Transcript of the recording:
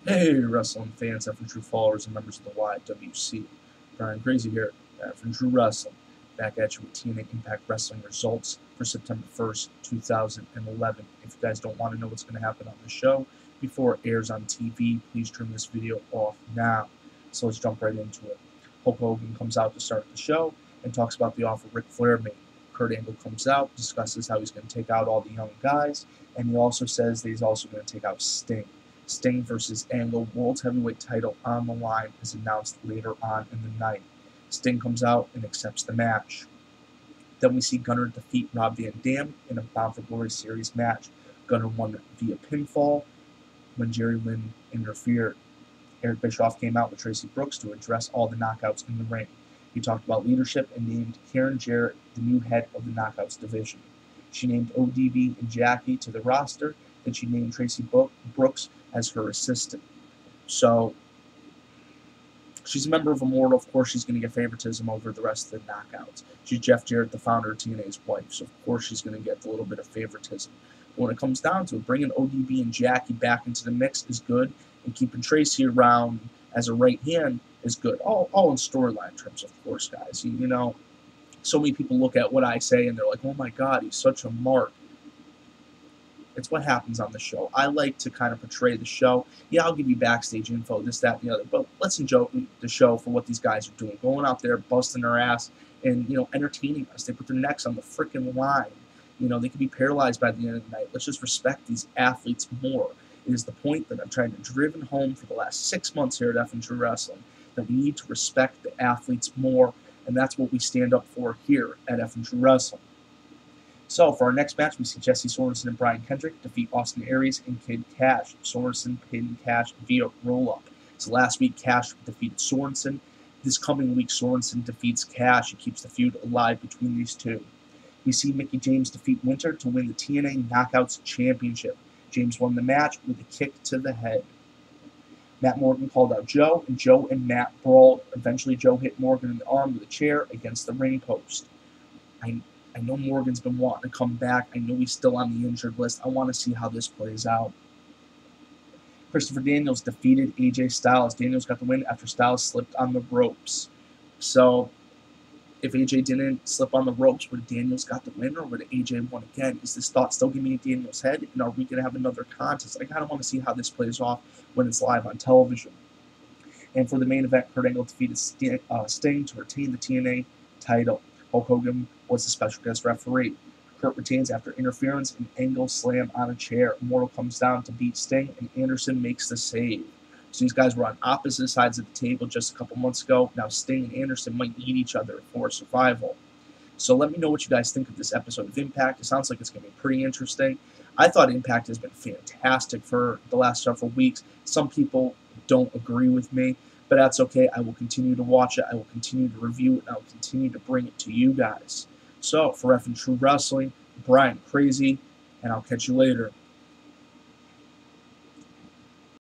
Hey, wrestling fans, F and True followers, and members of the YWC. Brian Crazy here, F and True Wrestling, back at you with TNA Impact Wrestling results for September 1st, 2011. If you guys don't want to know what's going to happen on the show before it airs on TV, please turn this video off now. So let's jump right into it. Hulk Hogan comes out to start the show and talks about the offer Ric Flair made. Kurt Angle comes out, discusses how he's going to take out all the young guys, and he also says that he's also going to take out Sting. Sting versus Angle World Heavyweight title on the line is announced later on in the night. Sting comes out and accepts the match. Then we see Gunner defeat Rob Van Dam in a Bound for Glory series match. Gunner won via pinfall when Jerry Lynn interfered. Eric Bischoff came out with Tracy Brooks to address all the knockouts in the ring. He talked about leadership and named Karen Jarrett the new head of the Knockouts division. She named ODB and Jackie to the roster, then she named Tracy Brooks as her assistant. So she's a member of Immortal. Of course, she's going to get favoritism over the rest of the knockouts. She's Jeff Jarrett, the founder of TNA's wife, so of course she's going to get a little bit of favoritism. But when it comes down to it, bringing ODB and Jackie back into the mix is good, and keeping Tracy around as a right hand is good. All in storyline terms, of course, guys. You know, so many people look at what I say and they're like, "Oh my God, he's such a mark." It's what happens on the show. I like to kind of portray the show. Yeah, I'll give you backstage info, this, that, and the other, but let's enjoy the show for what these guys are doing. Going out there, busting their ass, and, you know, entertaining us. They put their necks on the freaking line. You know, they could be paralyzed by the end of the night. Let's just respect these athletes more. It is the point that I'm trying to driven home for the last 6 months here at F and True Wrestling, that we need to respect the athletes more, and that's what we stand up for here at F and True Wrestling. So for our next match, we see Jesse Sorensen and Brian Kendrick defeat Austin Aries and Kid Cash. Sorensen pinned Cash via roll-up. So last week, Cash defeated Sorensen. This coming week, Sorensen defeats Cash and keeps the feud alive between these two. We see Mickie James defeat Winter to win the TNA Knockouts Championship. James won the match with a kick to the head. Matt Morgan called out Joe, and Joe and Matt brawled. Eventually, Joe hit Morgan in the arm with a chair against the ring post. I know Morgan's been wanting to come back. I know he's still on the injured list. I want to see how this plays out. Christopher Daniels defeated AJ Styles. Daniels got the win after Styles slipped on the ropes. So if AJ didn't slip on the ropes, would Daniels got the win, or would AJ won again? Is this thought still giving me in Daniels' head? And are we going to have another contest? I kind of want to see how this plays off when it's live on television. And for the main event, Kurt Angle defeated Sting to retain the TNA title. Hulk Hogan was the special guest referee. Kurt retains after interference and Angle slam on a chair. Immortal comes down to beat Sting, and Anderson makes the save. So these guys were on opposite sides of the table just a couple months ago. Now Sting and Anderson might need each other for survival. So let me know what you guys think of this episode of Impact. It sounds like it's going to be pretty interesting. I thought Impact has been fantastic for the last several weeks. Some people don't agree with me, but that's okay. I will continue to watch it. I will continue to review it, and I will continue to bring it to you guys. So for F and True Wrestling, Brian Crazy, and I'll catch you later.